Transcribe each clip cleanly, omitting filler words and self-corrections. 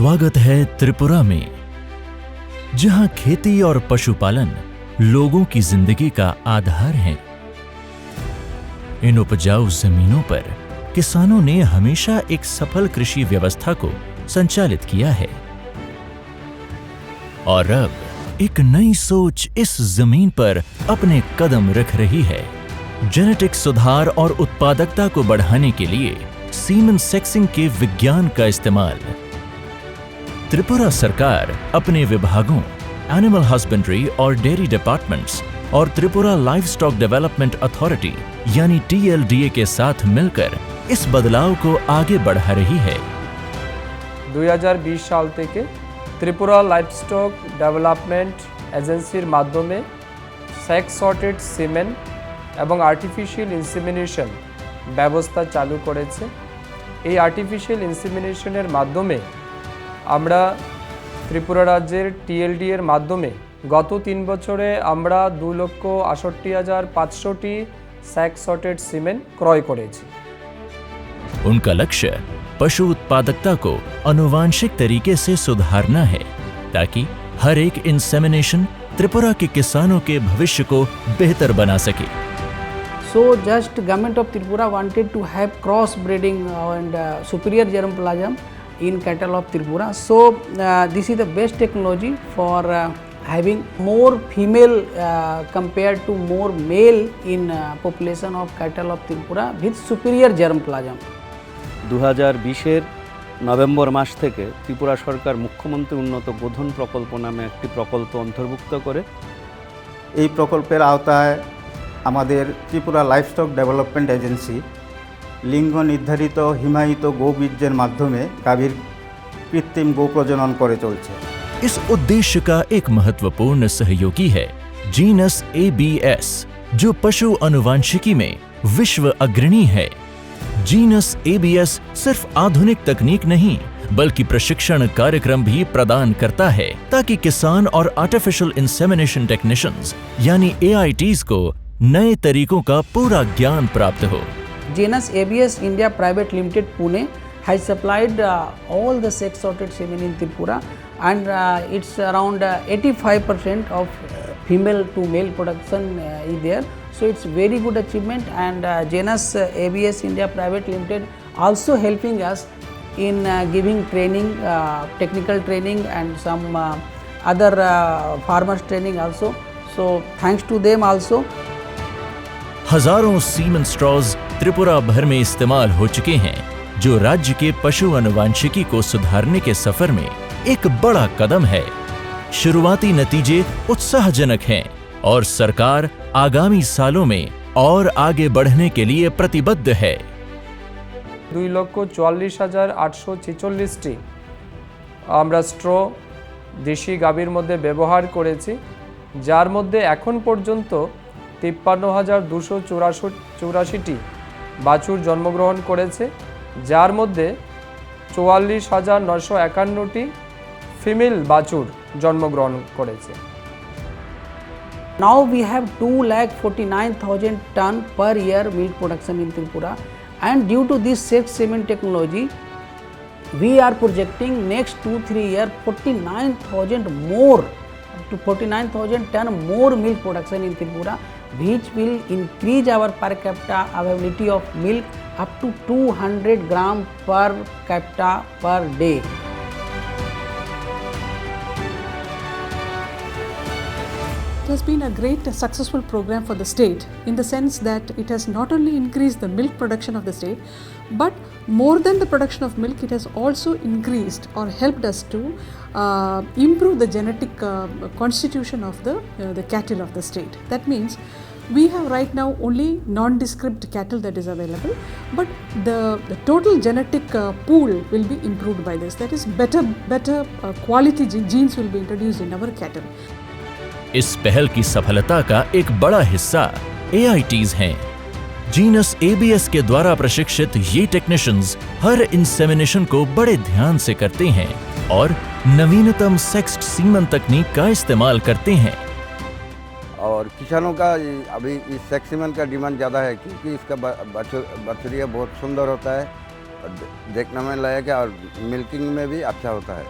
स्वागत है त्रिपुरा में, जहां खेती और पशुपालन लोगों की जिंदगी का आधार हैं। इन उपजाऊ जमीनों पर किसानों ने हमेशा एक सफल कृषि व्यवस्था को संचालित किया है और अब एक नई सोच इस जमीन पर अपने कदम रख रही है। जेनेटिक सुधार और उत्पादकता को बढ़ाने के लिए सीमेन सेक्सिंग के विज्ञान का इस्तेमाल। त्रिपुरा सरकार अपने विभागों एनिमल हस्बेंड्री और डेयरी डिपार्टमेंट्स और Tripura live stock development authority यानी TLDA के साथ मिलकर इस बदलाव को आगे बढ़ा रही है। 2020 সাল থেকে ত্রিপুরা লাইভস্টক ডেভেলপমেন্ট এজেন্সির মাধ্যমে সেক্স সর্টেড সিমেন এবং আর্টিফিশিয়াল ইনসেমিনেশন ব্যবস্থা চালু করেছে। এই আর্টিফিশিয়াল ইনসেমিনেশনের মাধ্যমে আমরা ত্রিপুরা রাজ্যের TLDA এর মাধ্যমে গত 3 বছরে আমরা 2,68,500টি সেক্স সর্টেড সিমেন ক্রয় করেছি। उनका लक्ष्य पशु उत्पादकता को आनुवांशिक तरीके से सुधारना है ताकि हर एक इंसेमिनेशन त्रिपुरा के किसानों के भविष्य को बेहतर बना सके। So just government of Tripura wanted to have cross breeding and superior germplasm in cattle of Tripura. So this is the best technology for having more female compared to more male in population of cattle of Tripura with superior germplasm. 2020-এর November মাস থেকে ত্রিপুরা সরকার মুখ্যমন্ত্রী উন্নত গোধন প্রকল্প নামে একটি প্রকল্প অন্তর্ভুক্ত করে। এই প্রকল্পের আওতায় আমাদের ত্রিপুরা লাইভস্টক ডেভেলপমেন্ট এজেন্সি লিঙ্গ নির্ধারিত হিমায়িত গোবীর্যের মাধ্যমে গাভীর কৃত্রিম গো প্রজনন করে চলছে। इस उद्देश्य का एक महत्वपूर्ण सहयोगी है जीनस ABS, जो पशु आनुवांशिकी में विश्व अग्रणी है। जीनस ABS सिर्फ आधुनिक तकनीक नहीं बल्कि प्रशिक्षण कार्यक्रम भी प्रदान करता है ताकि किसान और आर्टिफिशियल इंसेमिनेशन टेक्नीशियंस यानी AITs को नए तरीकों का पूरा ज्ञान प्राप्त हो। Genus ABS India Private Limited Pune has supplied all the sex sorted semen in Tripura and it's around 85% of female to male production is there. So it's very good achievement and Genus ABS India Private Limited also helping us in giving training, technical training and some other farmers training also. So thanks to them also. हजारों semen straws Tripura भर में इस्तेमाल हो चुके हैं, जो राज्य के पशु आनुवांशिकी को सुधारने के सफर में एक बड़ा कदम है। शुरुआती नतीजे उत्साहजनक हैं और सरकार आगामी सालों में और आगे बढ़ने के लिए प्रतिबद्ध है। 2,44,846টি আমরা স্ট্র দেশি গাভীর মধ্যে ব্যবহার করেছি, যার মধ্যে এখন পর্যন্ত 53,284টি বাছুর জন্মগ্রহণ করেছে, যার মধ্যে 44,951টি ফিমেল বাছুর জন্মগ্রহণ করেছে। Now we have 2,49,000 ton per year milk production in Tripura and due to this sex semen technology we are projecting next 2-3 years 49,000 more to 49,000 ton more milk production in Tripura, which will increase our per capita availability of milk up to 200 gram per capita per day. It has been a great successful program for the state in the sense that it has not only increased the milk production of the state, but more than the production of milk, it has also increased or helped us to improve the genetic constitution of the cattle of the state. That means we have right now only nondescript cattle that is available, but the total genetic pool will be improved by this. That is better quality genes will be introduced in our cattle. इस पहल की सफलता का एक बड़ा हिस्सा AITs हैं। Genus ABS के द्वारा प्रशिक्षित ये टेक्नीशियंस हर इंसेमिनेशन को बड़े ध्यान से करते हैं और नवीनतम सेक्स्ड सीमन तकनीक का इस्तेमाल करते हैं। और किसानों का अभी इस सेक्स सीमन का डिमांड ज़्यादा है क्योंकि इसका बछड़िया बहुत सुंदर होता है देखने में लायक है और मिल्किंग में भी अच्छा होता है।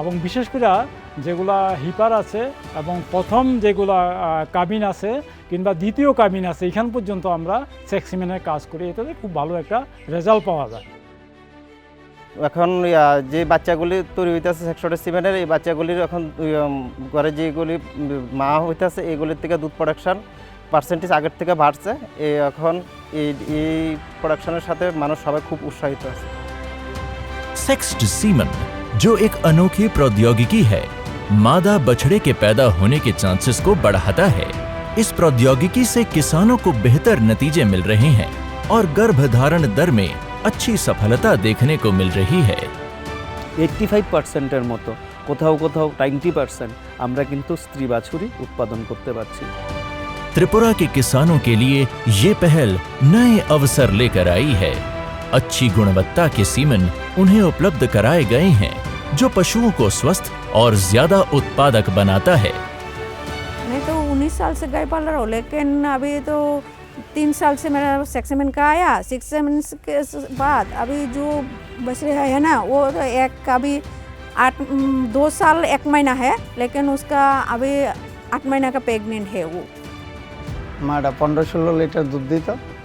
এবং বিশেষ করে যেগুলা হিপার আছে এবং প্রথম যেগুলা কাবিন আছে কিংবা দ্বিতীয় কাবিন আছে এখান পর্যন্ত আমরা সেক্স সিমেন্টের কাজ করি, এটাতে খুব ভালো একটা রেজাল্ট পাওয়া যায়। এখন যে বাচ্চাগুলি তৈরি হইতেছে সেক্সটেড সিমেন্টের, এই বাচ্চাগুলির এখন ঘরে যেগুলি মা হইতেছে এগুলির থেকে দুধ প্রোডাকশন পার্সেন্টেজ আগের থেকে বাড়ছে। এখন এই প্রোডাকশনের সাথে মানুষ সবাই খুব উৎসাহিত আছে। सेक्स्ड सीमन जो एक अनोखी प्रौद्योगिकी है, मादा बछड़े के पैदा होने के चांसेस को बढ़ाता है। इस प्रौद्योगिकी से किसानों को बेहतर नतीजे मिल रहे हैं और गर्भधारण दर में अच्छी सफलता देखने को मिल रही है। 85%-এর মতো, কোথাও কোথাও 90% আমরা কিন্তু স্ত্রী বাছুরি উৎপাদন করতে পারছি। त्रिपुरा के किसानों के लिए ये पहल नए अवसर लेकर आई है। अच्छी गुणवत्ता के सीमन उन्हें उपलब्ध कराए गए हैं जो पशुओं को स्वस्थ और ज्यादा उत्पादक बनाता है। मैं तो 19 साल से गाय पाल रहा हूँ, लेकिन अभी तो 3 साल से मेरा सेक्स सीमेंट का आया। सेक्स सीमेंट के बाद अभी जो बछड़े है ना, वो एक अभी 2 साल 1 महीना है, लेकिन उसका अभी 8 महीना का प्रेग्नेंट है। वो माटा 15-16 লিটার দুধ দিত।